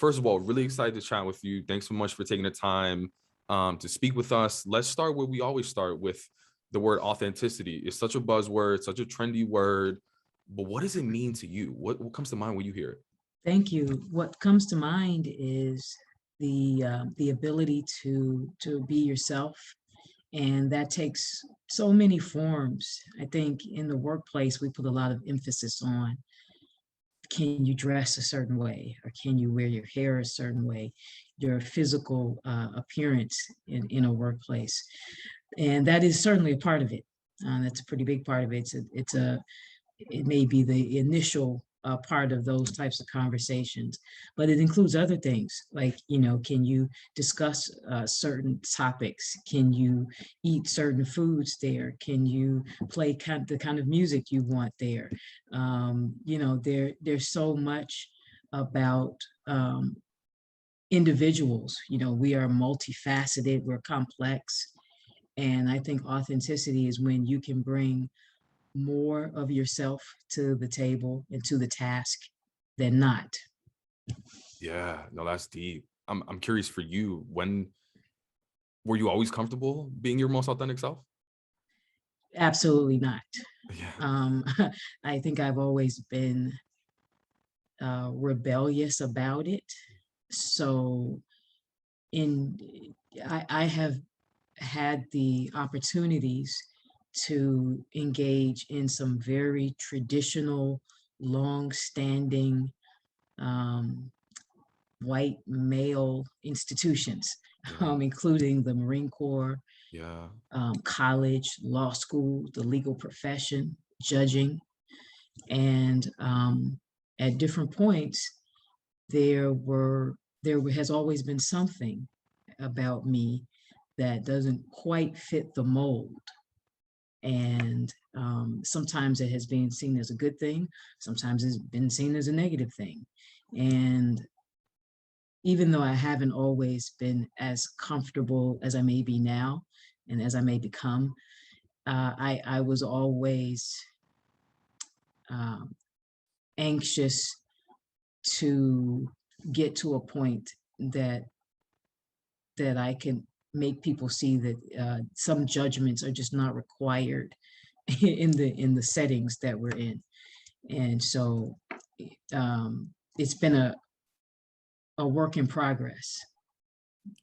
first of all, really excited to chat with you. Thanks so much for taking the time to speak with us. Let's start where we always start with the word authenticity. It's such a buzzword, such a trendy word, but what does it mean to you? What comes to mind when you hear it? Thank you. What comes to mind is the ability to be yourself, and that takes so many forms. I think in the workplace we put a lot of emphasis on, can you dress a certain way, or can you wear your hair a certain way, your physical appearance in a workplace, and that is certainly a part of it. That's a pretty big part of it. It may be the initial part of those types of conversations, but it includes other things like, can you discuss certain topics? Can you eat certain foods there? Can you play the kind of music you want there? There's so much about individuals. We are multifaceted, we're complex. And I think authenticity is when you can bring more of yourself to the table and to the task than not. Yeah, no, that's deep. I'm curious for you, when were you always comfortable being your most authentic self? Absolutely not. Yeah. Um, I think I've always been rebellious about it. So in I have had the opportunities to engage in some very traditional, long-standing white male institutions, Yeah. including the Marine Corps, Yeah. college, law school, the legal profession, judging. And at different points, there has always been something about me that doesn't quite fit the mold. And sometimes it has been seen as a good thing, sometimes it's been seen as a negative thing. And even though I haven't always been as comfortable as I may be now and as I may become, I was always anxious to get to a point that I can make people see that some judgments are just not required in the settings that we're in. And so it's been a work in progress,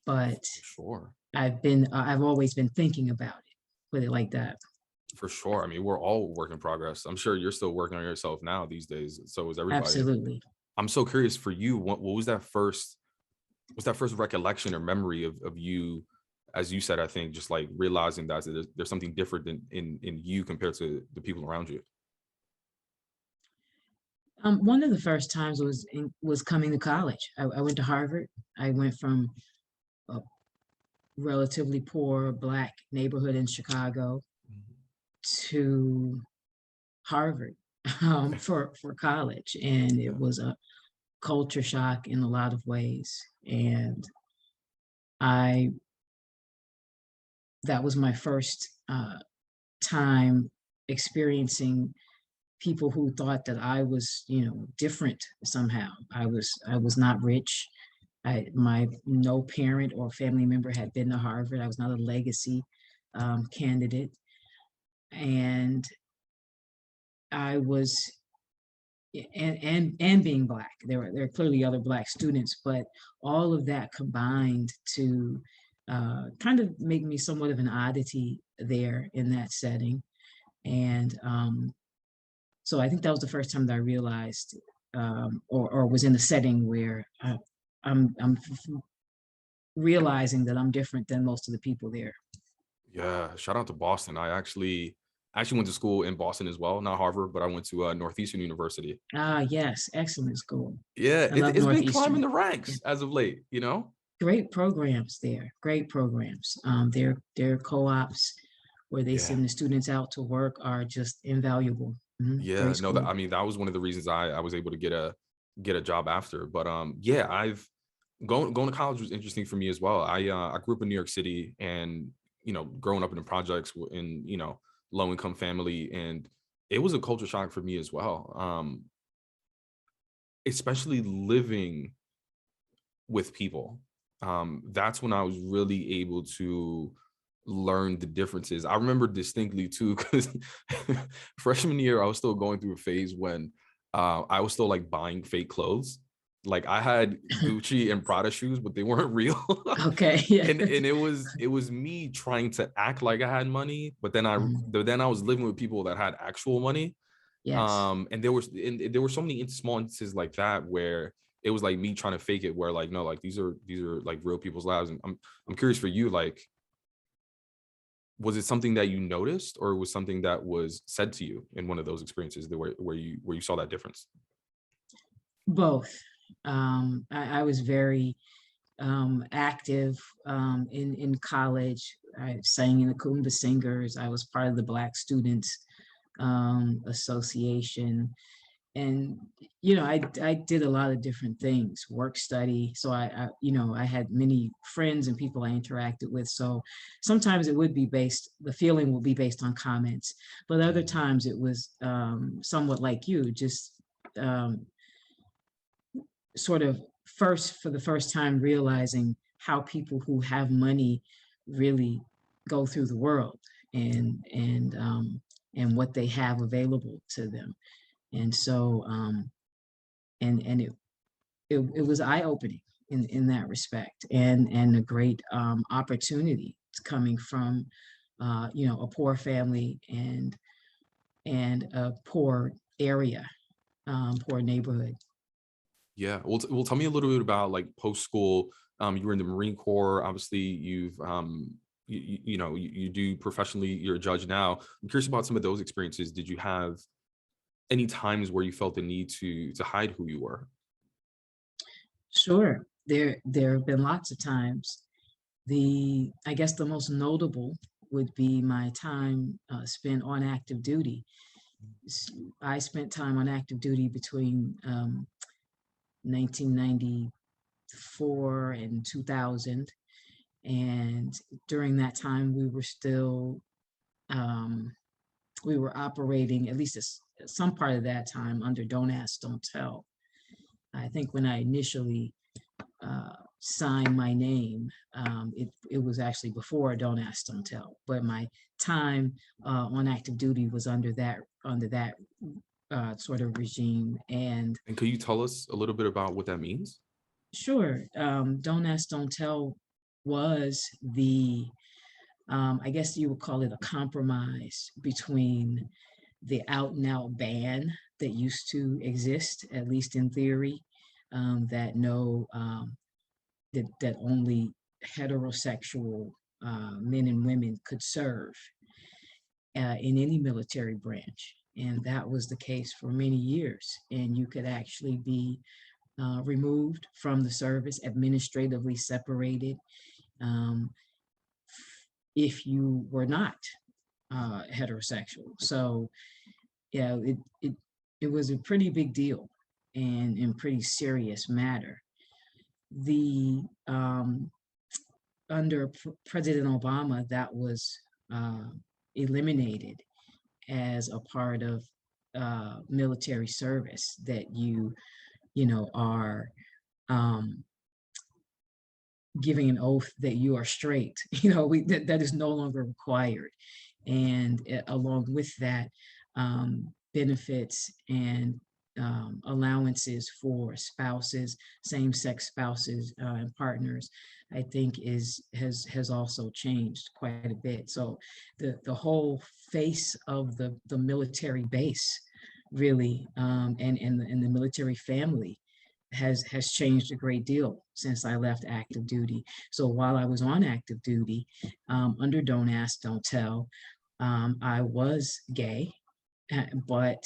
but Sure. I've always been thinking about it, put it like that. For sure. I mean, we're all work in progress. I'm sure you're still working on yourself now these days. So is everybody. Absolutely. I'm so curious for you. What was that first? Was that first recollection or memory of you, as you said? I think just like realizing that there's something different in you compared to the people around you. One of the first times was coming to college. I went to Harvard. I went from a relatively poor Black neighborhood in Chicago to Harvard for college, and it Yeah. was a culture shock in a lot of ways. And I that was my first time experiencing people who thought that I was, different somehow. I was not rich. My no parent or family member had been to Harvard. I was not a legacy candidate, and I was, and being Black. There are clearly other Black students, but all of that combined to kind of make me somewhat of an oddity there in that setting. And so I think that was the first time that I realized, or was in a setting where I'm realizing that I'm different than most of the people there. Yeah. Shout out to Boston. I actually went to school in Boston as well, not Harvard, but I went to Northeastern University. Ah, yes, excellent school. Yeah, I love it's been climbing Northeastern. the Yeah, ranks as of late. great programs there. Great programs. Their co-ops where they Yeah. send the students out to work are just invaluable. Yeah, Great no, that school. I mean, that was one of the reasons I was able to get a job after. But yeah, I've going to college was interesting for me as well. I grew up in New York City, and growing up in the projects in low income family, and it was a culture shock for me as well. Especially living with people. That's when I was really able to learn the differences. I remember distinctly too, because freshman year, I was still going through a phase when I was still like buying fake clothes. Like I had Gucci and Prada shoes, but they weren't real. Okay. Yeah. And it was me trying to act like I had money, but then Mhm. I was living with people that had actual money. Yes. And there were so many small instances like that where it was like me trying to fake it, where like, no, like these are like real people's lives. And I'm curious for you, like, was it something that you noticed, or was something that was said to you in one of those experiences that where you saw that difference? Both. I was very active in college. I sang in the Kumba Singers. I was part of the Black Students Association. And I did a lot of different things, work study. So I had many friends and people I interacted with. So sometimes it would be based, the feeling will be based on comments, but other times it was somewhat like you, just um, sort of for the first time realizing how people who have money really go through the world, and what they have available to them. And so and it was eye-opening in that respect, and a great opportunity coming from a poor family, and a poor area, poor neighborhood. Yeah. Well, tell me a little bit about like post school. You were in the Marine Corps. Obviously, you do professionally. You're a judge now. I'm curious about some of those experiences. Did you have any times where you felt the need to hide who you were? Sure, there have been lots of times. I guess the most notable would be my time spent on active duty. I spent time on active duty between 1994 and 2000. And during that time, um, we were operating, at least some part of that time, under Don't Ask, Don't Tell. I think when I initially sign my name, it was actually before Don't Ask, Don't Tell. But my time on active duty was under that sort of regime. And And could you tell us a little bit about what that means? sure, Don't Ask, Don't Tell was I guess you would call it a compromise between the out and out ban that used to exist, at least in theory, that no that only heterosexual men and women could serve in any military branch. And that was the case for many years. And you could actually be removed from the service, administratively separated, um, if you were not heterosexual. So yeah, it was a pretty big deal, and pretty serious matter. The Under President Obama, that was uh, eliminated as a part of military service, that are um, giving an oath that you are straight. That is no longer required. And along with that, benefits and allowances for spouses, same-sex spouses and partners, I think has also changed quite a bit. So the whole face of the military base, really, and the military family has changed a great deal since I left active duty. So while I was on active duty, under Don't Ask, Don't Tell, I was gay, but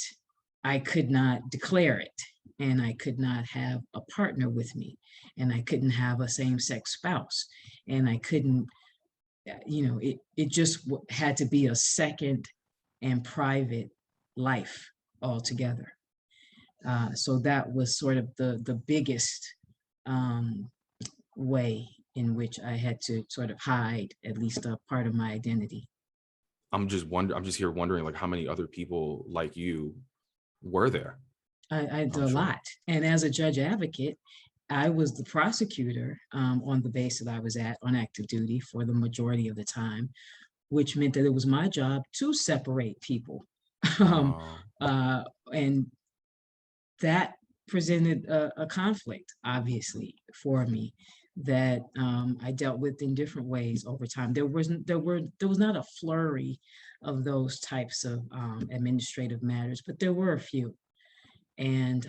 I could not declare it, and I could not have a partner with me, and I couldn't have a same-sex spouse, and I couldn't, it just had to be a second and private life altogether. So that was sort of the biggest um, way in which I had to sort of hide at least a part of my identity. I'm just here wondering, like, how many other people like you were there? I did I'm a sure. lot. And as a judge advocate, I was the prosecutor on the base that I was at on active duty for the majority of the time, which meant that it was my job to separate people. um, Oh, uh, and that presented a conflict, obviously, for me that I dealt with in different ways over time. There was not a flurry of those types of administrative matters, but there were a few, and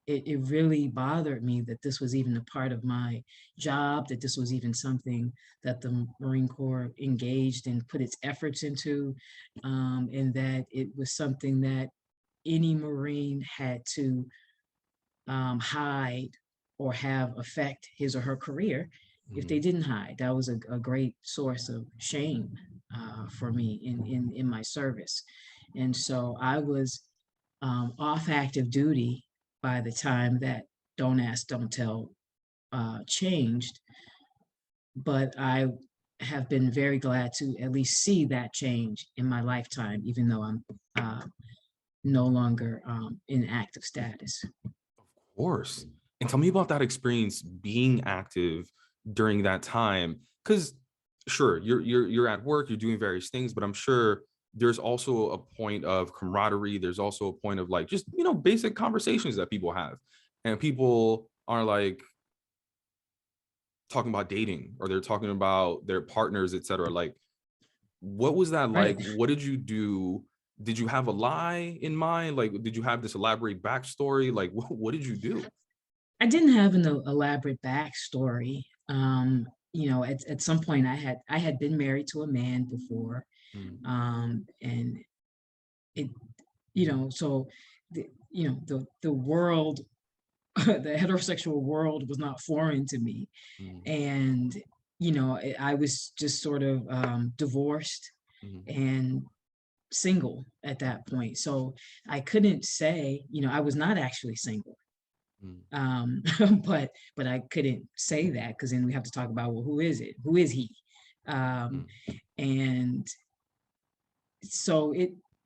it really bothered me that this was even a part of my job, that this was even something that the Marine Corps engaged and put its efforts into, and that it was something that any Marine had to hide or have affect his or her career if they mhm. didn't hide. That was a great source of shame for me in my service. And so I was off active duty by the time that Don't Ask, Don't Tell changed. But I have been very glad to at least see that change in my lifetime, even though I'm uh, no longer in active status. Of course. And tell me about that experience being active during that time. Because sure, you're at work, you're doing various things, but I'm sure there's also a point of camaraderie. There's also a point of like just basic conversations that people have, and people are like talking about dating or they're talking about their partners, etc. Like, what was that Right. like? What did you do? Did you have a lie in mind? Like, did you have this elaborate backstory? Like, what did you do? I didn't have an elaborate backstory. At some point I had been married to a man before, Mm, and it, so the world, the heterosexual world was not foreign to me, mm, and I was just sort of divorced mm, and single at that point. So I couldn't say, I was not actually single. mm, um but I couldn't say that because then we have to talk about, well, who is he? um mm. and so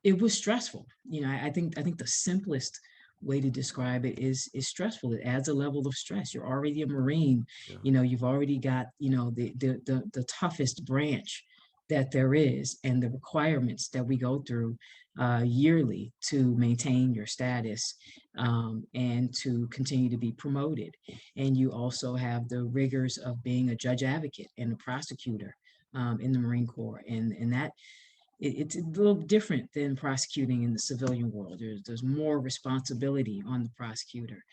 it was stressful. I think the simplest way to describe it is stressful. It adds a level of stress. You're already a Marine. Yeah, You've already got the toughest branch that there is, and the requirements that we go through yearly to maintain your status, and to continue to be promoted. And you also have the rigors of being a judge advocate and a prosecutor in the Marine Corps, and that it's a little different than prosecuting in the civilian world. There's more responsibility on the prosecutor.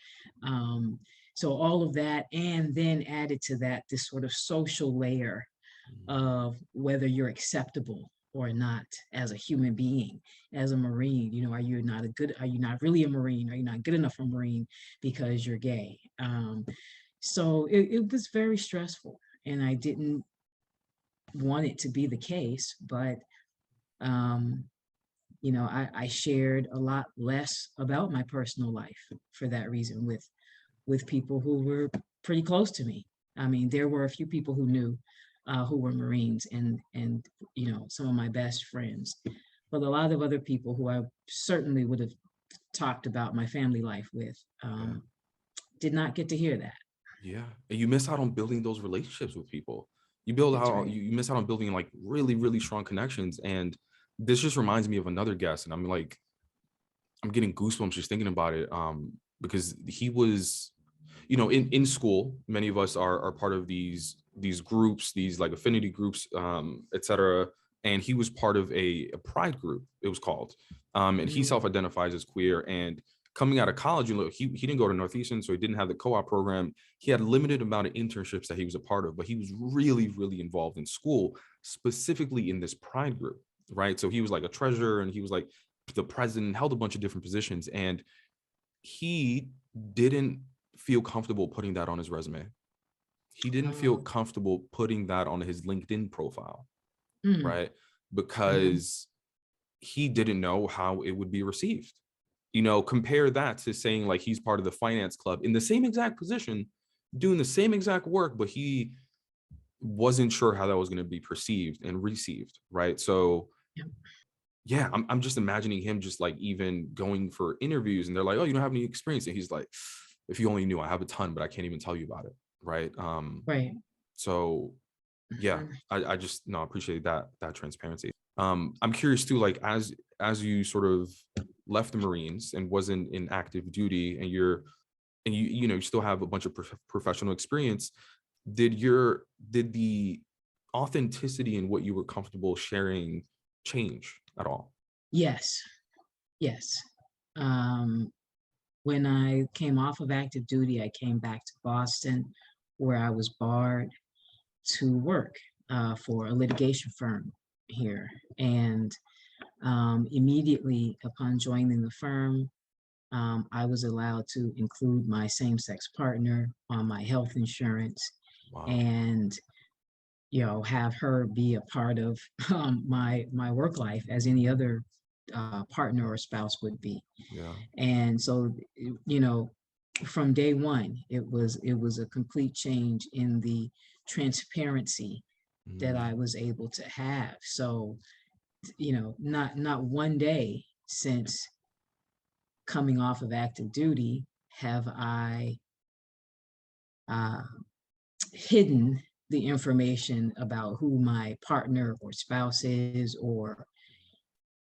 Um, so all of that, and then added to that, this sort of social layer mm, of whether you're acceptable or not as a human being, as a Marine. Are you not really a Marine? Are you not good enough for a Marine because you're gay? So it was very stressful, and I didn't want it to be the case, but um, I shared a lot less about my personal life for that reason with people who were pretty close to me. I mean, there were a few people who knew, who were Marines, and some of my best friends, but a lot of other people who I certainly would have talked about my family life with yeah, did not get to hear that. yeah. And you miss out on building those relationships with people. You build That's out, right. you miss out on building like really, really strong connections. And this just reminds me of another guest, and I'm getting goosebumps just thinking about it. Because he was, in school, many of us are part of these groups, these like affinity groups, etc. And he was part of a pride group, it was called. And he Mm. self-identifies as queer. And coming out of college, he didn't go to Northeastern, so he didn't have the co-op program. He had a limited amount of internships that he was a part of, but he was really, really involved in school, specifically in this pride group, right? So he was like a treasurer, and he was like the president, held a bunch of different positions, and he didn't feel comfortable putting that on his resume. He didn't feel Oh. comfortable putting that on his LinkedIn profile, Mm. right? Mhm. Because he didn't know how it would be received. Compare that to saying like he's part of the finance club in the same exact position, doing the same exact work, but he wasn't sure how that was going to be perceived and received, right? So Yep. yeah, I'm just imagining him just like even going for interviews, and they're like, oh, you don't have any experience, and he's like, if you only knew, I have a ton, but I can't even tell you about it. Right. Right. So yeah, Mhm. I just no, I appreciate that transparency. I'm curious too, like as you sort of left the Marines and wasn't in active duty, and you know, you still have a bunch of professional experience. Did the authenticity in what you were comfortable sharing change at all? Yes. Yes. Um, when I came off of active duty, I came back to Boston, where I was barred to work for a litigation firm here. And immediately upon joining the firm, I was allowed to include my same-sex partner on my health insurance, Wow. and have her be a part of my work life as any other partner or spouse would be. Yeah. And so, you know, from day one, it was a complete change in the transparency that Mm, I was able to have. So, not one day since coming off of active duty have I uh, hidden the information about who my partner or spouse is, or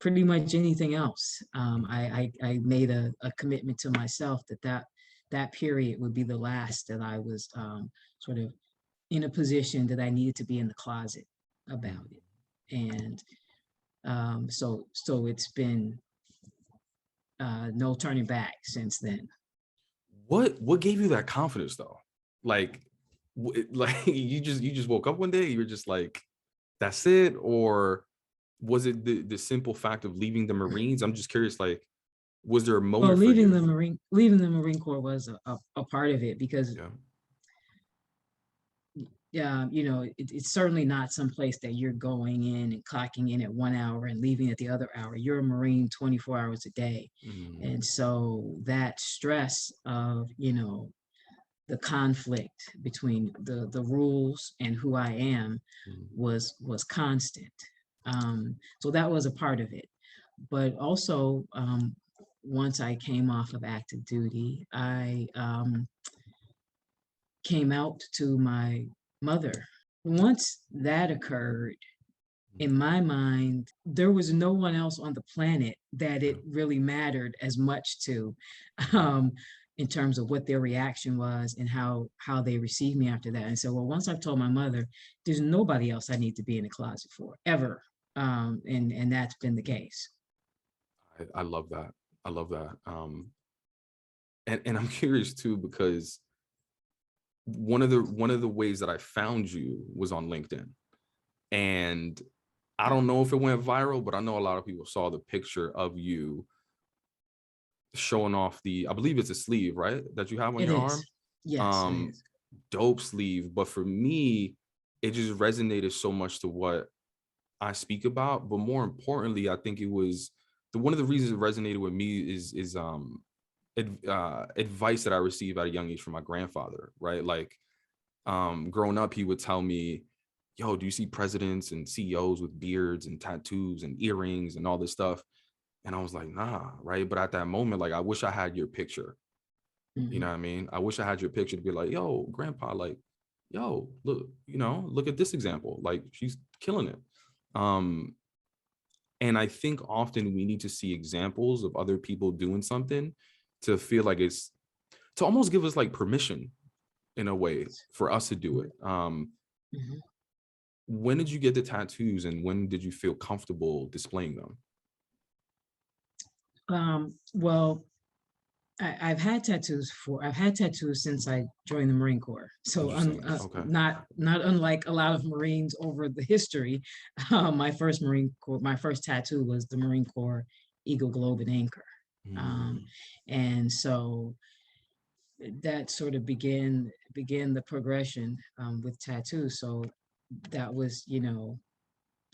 pretty much anything else. I made a commitment to myself that period would be the last that I was sort of in a position that I needed to be in the closet mm. about it. And so it's been no turning back since then. What gave you that confidence though? Like, like you just woke up one day, you were just like, that's it, or was it the simple fact of leaving the Marines? I'm just curious, like, was there a Well, moment for you? leaving the Marine Corps was a part of it, because Yeah. it's certainly not some place that you're going in and clocking in at 1 hour and leaving at the other hour. You're a Marine 24 hours a day. Mm, And so that stress of, the conflict between the rules and who I am mm, was constant. So that was a part of it. But also, once I came off of active duty, I came out to my mother. Once that occurred, mm. in my mind, there was no one else on the planet that Yeah. it really mattered as much to, Mm, um, in terms of what their reaction was and how they received me after that. And so, well, once I've told my mother, there's nobody else I need to be in the closet for ever, and that's been the case. I love that. I love that. And I'm curious too, because one of the ways that I found you was on LinkedIn. And I don't know if it went viral, but I know a lot of people saw the picture of you showing off I believe it's a sleeve, right? That you have on It your is, arm. yes, it Um, is. Dope sleeve. But for me, it just resonated so much to what I speak about. But more importantly, I think it was one of the reasons it resonated with me is advice that I received at a young age from my grandfather, right? Like, growing up, he would tell me, yo, do you see presidents and CEOs with beards and tattoos and earrings and all this stuff? And I was like, nah, right? But at that moment, like, I wish I had your picture. You know Mhm. what I mean? I wish I had your picture to be like, yo, grandpa, like, yo, look, look at this example. Like, she's killing it. Um, and I think often we need to see examples of other people doing something to feel like to almost give us like permission in a way for us to do it. Mhm. When did you get the tattoos, and when did you feel comfortable displaying them? Well, I've had tattoos since I joined the Marine Corps. So Interesting. Okay. not unlike a lot of Marines over the history, my first tattoo was the Marine Corps Eagle, Globe, and Anchor. Um, Mm, and so that sort of began the progression with tattoos. So that was,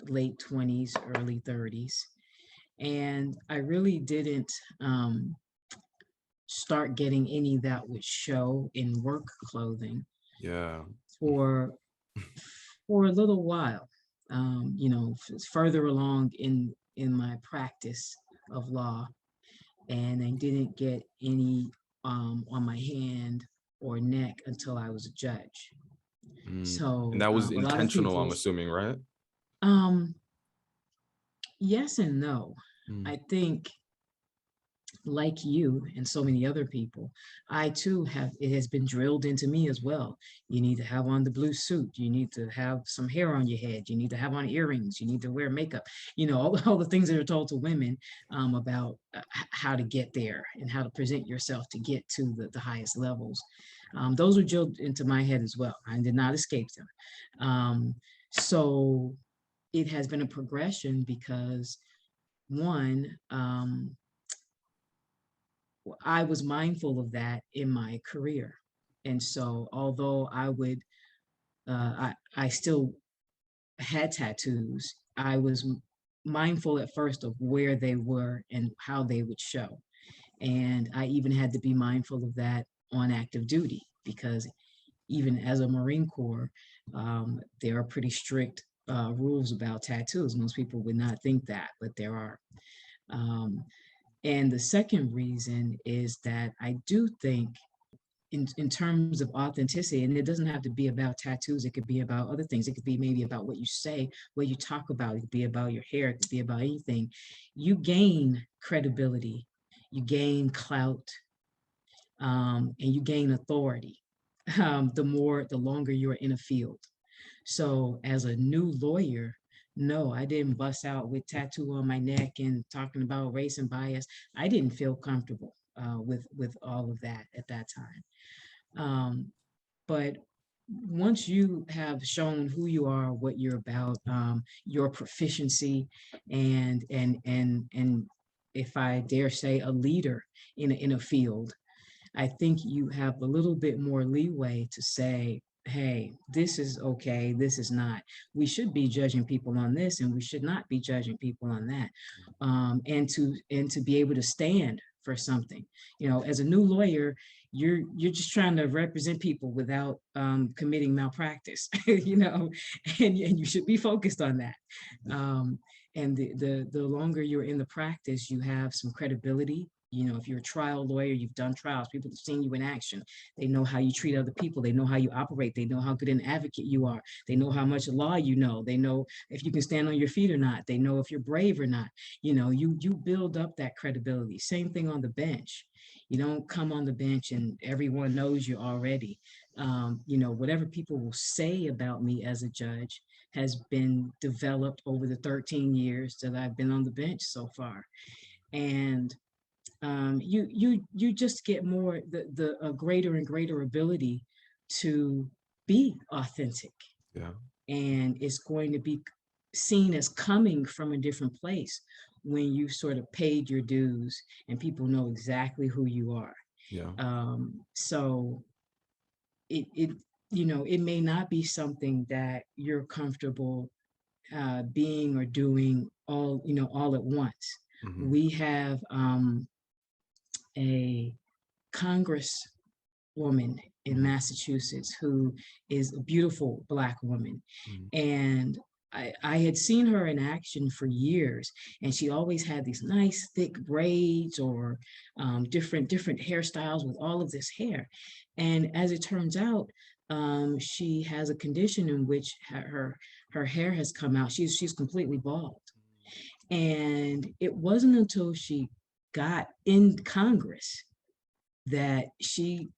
late 20s, early 30s. And I really didn't start getting any that would show in work clothing yeah. for a little while. Further along in my practice of law, and I didn't get any on my hand or neck until I was a judge. Mm. And So that was a lot of intentional, I'm people, assuming, right? um, yes and no. Mm. I think, like you and so many other people, I too have, it has been drilled into me as well. You need to have on the blue suit. You need to have some hair on your head. You need to have on earrings. You need to wear makeup. All the things that are told to women about how to get there and how to present yourself to get to the highest levels. Those were drilled into my head as well. I did not escape them. So it has been a progression because one, I was mindful of that in my career. And so, although I still had tattoos, I was mindful at first of where they were and how they would show. And I even had to be mindful of that on active duty because even as a Marine Corps, there are pretty strict rules about tattoos. Most people would not think that, but there are. Um, and the second reason is that I do think in terms of authenticity, and it doesn't have to be about tattoos, it could be about other things. It could be maybe about what you say, what you talk about, it could be about your hair, it could be about anything. You gain credibility, you gain clout, and you gain authority the longer you're in a field. So as a new lawyer, no, I didn't bust out with tattoo on my neck and talking about race and bias. I didn't feel comfortable with all of that at that time. But once you have shown who you are, what you're about, your proficiency, and if I dare say, a leader in a field, I think you have a little bit more leeway to say, hey, this is okay, this is not. We should be judging people on this, and we should not be judging people on that. And to be able to stand for something. As a new lawyer, you're just trying to represent people without committing malpractice, and you should be focused on that. Um, and the longer you're in the practice, you have some credibility. If you're a trial lawyer, you've done trials, people have seen you in action. They know how you treat other people. They know how you operate. They know how good an advocate you are. They know how much law you know. They know if you can stand on your feet or not. They know if you're brave or not. You build up that credibility. Same thing on the bench. You don't come on the bench and everyone knows you already. Whatever people will say about me as a judge has been developed over the 13 years that I've been on the bench so far. And you just get more the a greater and greater ability to be authentic, Yeah. and it's going to be seen as coming from a different place when you sort of paid your dues and people know exactly who you are. Yeah. So it may not be something that you're comfortable being or doing all at once. Hmm. We have a congresswoman in Hmm. Massachusetts who is a beautiful Black woman. Hmm. And I had seen her in action for years, and she always had these nice thick braids or different hairstyles with all of this hair. And as it turns out, she has a condition in which her hair has come out. She's completely bald. And it wasn't until she got in Congress that she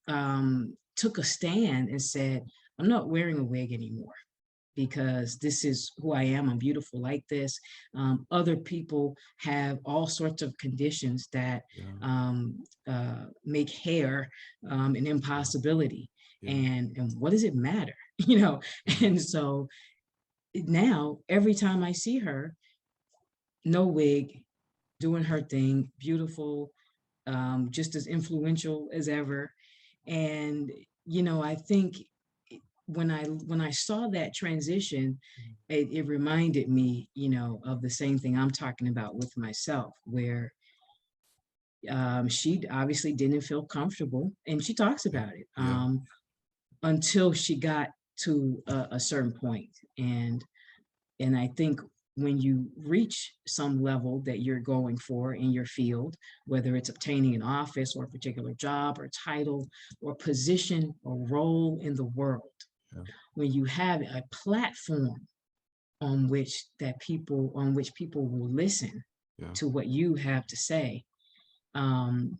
took a stand and said, I'm not wearing a wig anymore because this is who I am. I'm beautiful like this. Other people have all sorts of conditions that Yeah. make hair an impossibility. Yeah. And what does it matter? You know, Yeah. and so now every time I see her, no wig, doing her thing, beautiful, just as influential as ever. And I think when I saw that transition, it reminded me, of the same thing I'm talking about with myself, where she obviously didn't feel comfortable, and she talks Yeah. about it Yeah. until she got to a certain point. And I think when you reach some level that you're going for in your field, whether it's obtaining an office or a particular job or title or position or role in the world, Yeah. when you have a platform on which people will listen Yeah. to what you have to say, um,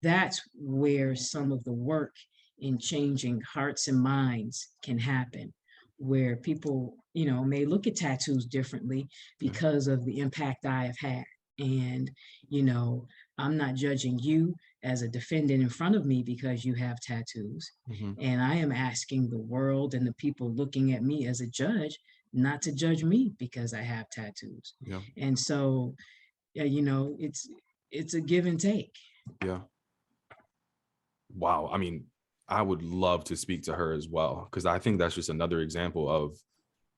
that's where some of the work in changing hearts and minds can happen, where people, may look at tattoos differently Yeah. because of the impact I have had. And, you know, I'm not judging you as a defendant in front of me because you have tattoos. Hmm. And I am asking the world and the people looking at me as a judge not to judge me because I have tattoos. Yeah. And so, yeah, it's a give and take. Yeah. Wow. I mean, I would love to speak to her as well, because I think that's just another example of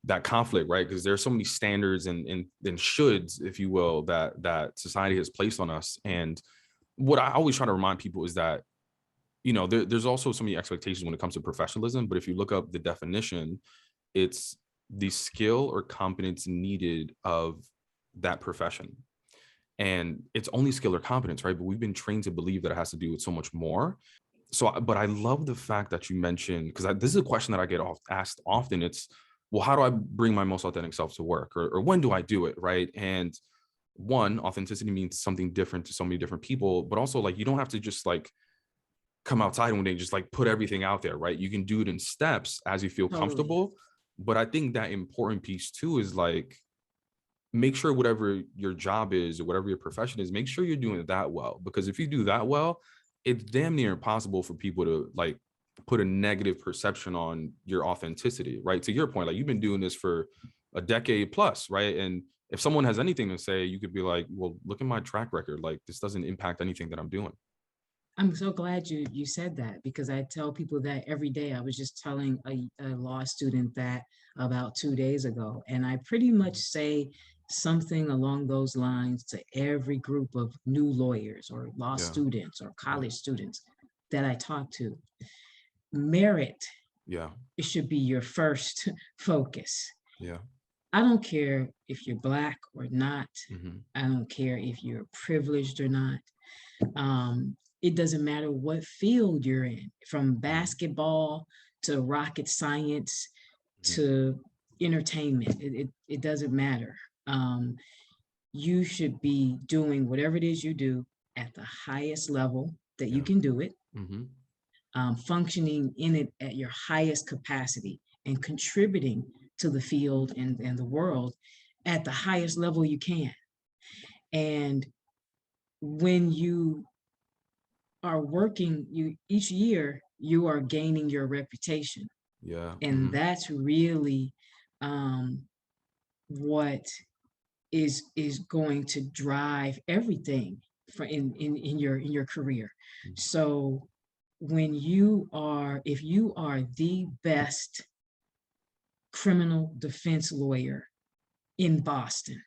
that conflict, right? Because there's so many standards and shoulds, if you will, that society has placed on us. And what I always try to remind people is that, there's also so many expectations when it comes to professionalism. But if you look up the definition, it's the skill or competence needed of that profession. And it's only skill or competence, right? But we've been trained to believe that it has to do with so much more. So, but I love the fact that you mentioned, because this is a question that I get asked often. It's, well, how do I bring my most authentic self to work, or when do I do it, right? And one, authenticity means something different to so many different people, but also like you don't have to just like come outside one day and just like put everything out there, right? You can do it in steps as you feel Totally. comfortable. But I think that important piece too is like, make sure whatever your job is or whatever your profession is, make sure you're doing it that well. Because if you do that well, it's damn near impossible for people to like put a negative perception on your authenticity, right? To your point, like you've been doing this for a decade plus, right? And if someone has anything to say, you could be like, well, look at my track record. Like this doesn't impact anything that I'm doing. I'm so glad you said that because I tell people that every day. I was just telling a law student that about 2 days ago, and I pretty much say something along those lines to every group of new lawyers or law Yeah. students or Yeah. college students that I talk to. Merit, Yeah. it should be your first focus. Yeah. I don't care if you're black or not. Hmm. I don't care if you're privileged or not. It doesn't matter what field you're in, from basketball to rocket science Hmm. to entertainment. It doesn't matter. You should be doing whatever it is you do at the highest level that you Yeah. can do it, Hmm. functioning in it at your highest capacity and contributing to the field and the world at the highest level you can. And when you are working, you each year you are gaining your reputation, Yeah. and Hmm. that's really um, what is going to drive everything for in your career. So when if you are the best criminal defense lawyer in Boston,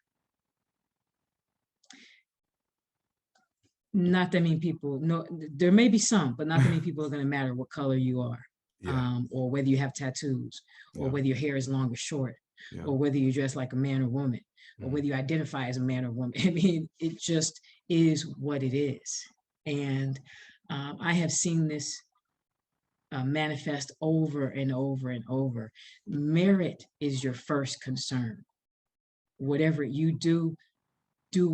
not that many people know. There may be some, but not that many people are going to matter what color you are, Yeah. or whether you have tattoos, or Yeah. whether your hair is long or short, Yeah. or whether you dress like a man or woman, or Hmm. whether you identify as a man or woman. I mean, it just is what it is. And I have seen this manifest over and over and over. Merit is your first concern. Whatever you do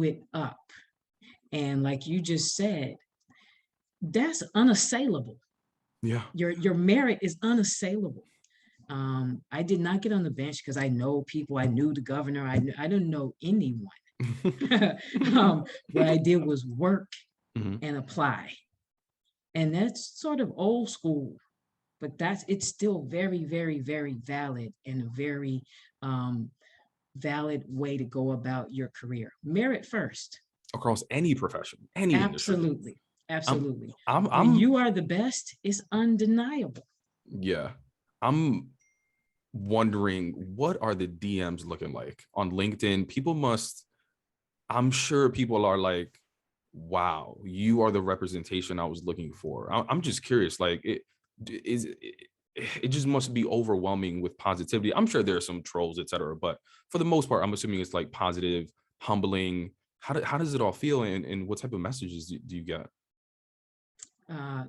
it up. And like you just said, that's unassailable. Yeah. Your merit is unassailable. I did not get on the bench because I know people. I knew the governor. I didn't know anyone. What I did was work Hmm. and apply, and that's sort of old school, but it's still very, very, very valid and a very um, valid way to go about your career. Merit first. Across any profession, any industry. Absolutely, I'm, absolutely. I'm, When I'm, you are the best, it's undeniable. yeah. I'm wondering, what are the DMs looking like on LinkedIn? I'm sure people are like, wow, you are the representation I was looking for. I'm just curious, like, is it just must be overwhelming with positivity. I'm sure there are some trolls, etc., but for the most part, I'm assuming it's like positive, humbling. How does it all feel, and what type of messages do you get? Uh,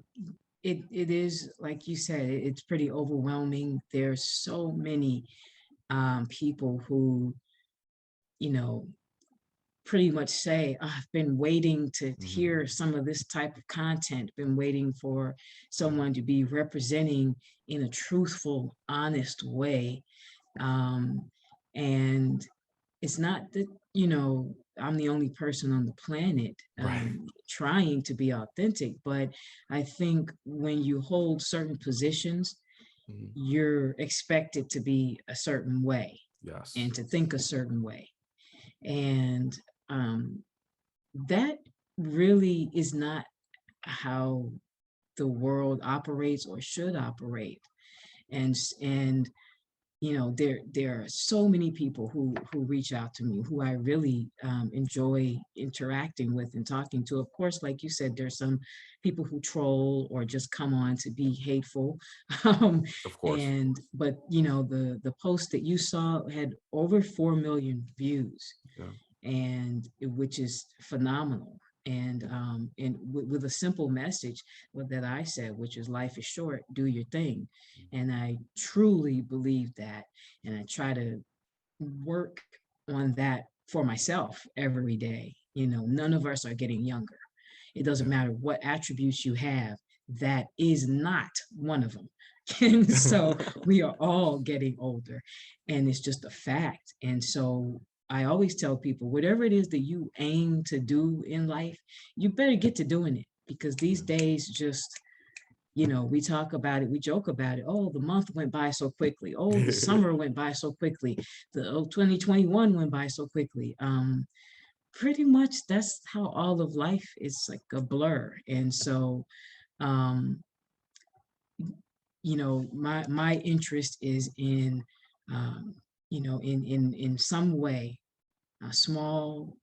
it is like you said, it's pretty overwhelming. There's so many people who, you know, pretty much say, "Oh, I've been waiting to Mhm. hear some of this type of content, been waiting for someone to be representing in a truthful, honest way." Um, and it's not that, I'm the only person on the planet Right. trying to be authentic, but I think when you hold certain positions, Mhm. you're expected to be a certain way Yes. and to think a certain way. And um, that really is not how the world operates or should operate. And there are so many people who reach out to me who I really enjoy interacting with and talking to. Of course, like you said, there's some people who troll or just come on to be hateful. um, Of course. and but the post that you saw had over 4 million views, Yeah. which is phenomenal. And with a simple message that I said, which is life is short, do your thing. And I truly believe that, and I try to work on that for myself every day. None of us are getting younger. It doesn't Yeah. matter what attributes you have, that is not one of them. And so we are all getting older, and it's just a fact. And so I always tell people, whatever it is that you aim to do in life, you better get to doing it, because these Yeah. days just, we talk about it, we joke about it. Oh, the month went by so quickly. Oh, the summer went by so quickly. The 2021 went by so quickly. Pretty much that's how all of life is, like a blur. And so, um, my interest is in, um, in some way, small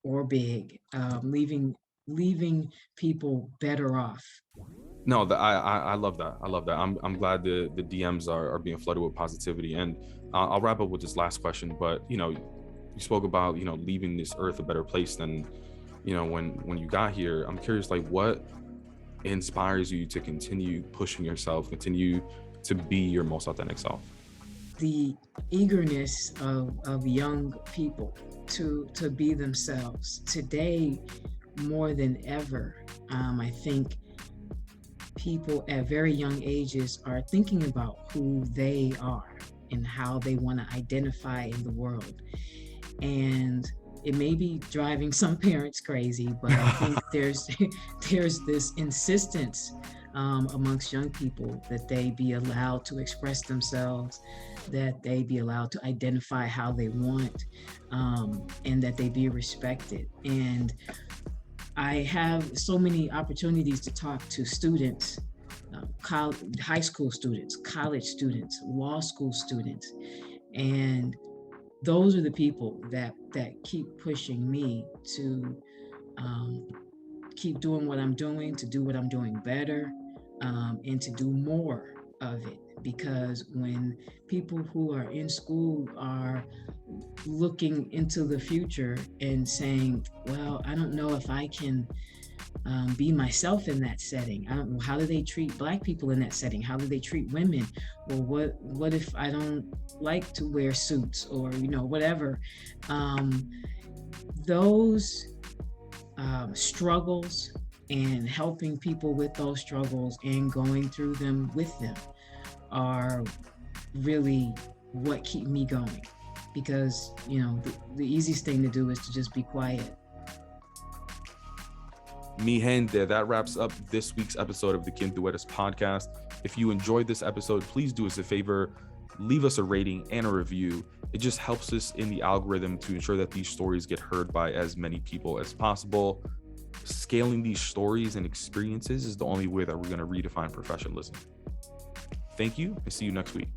or big, leaving people better off. No, I love that. I love that. I'm glad the DMs are being flooded with positivity. And I'll wrap up with this last question. But you spoke about leaving this earth a better place than when you got here. I'm curious, like, what inspires you to continue pushing yourself, continue to be your most authentic self? The eagerness of young people to be themselves today more than ever. I think people at very young ages are thinking about who they are and how they want to identify in the world. And it may be driving some parents crazy, but I think there's there's this insistence amongst young people that they be allowed to express themselves, that they be allowed to identify how they want, and that they be respected. And I have so many opportunities to talk to students, high school students, college students, law school students, and those are the people that keep pushing me to um, keep doing what I'm doing, to do what I'm doing better, and to do more of it. Because when people who are in school are looking into the future and saying, well, I don't know if I can be myself in that setting. I don't know, how do they treat Black people in that setting? How do they treat women? Or what if I don't like to wear suits, or whatever? Um, those struggles, and helping people with those struggles and going through them with them, are really what keep me going. Because the easiest thing to do is to just be quiet. Mi gente, that wraps up this week's episode of the Quién Tú Eres podcast. If you enjoyed this episode, please do us a favor, leave us a rating and a review. It just helps us in the algorithm to ensure that these stories get heard by as many people as possible. Scaling these stories and experiences is the only way that we're going to redefine professionalism. Thank you, and see you next week.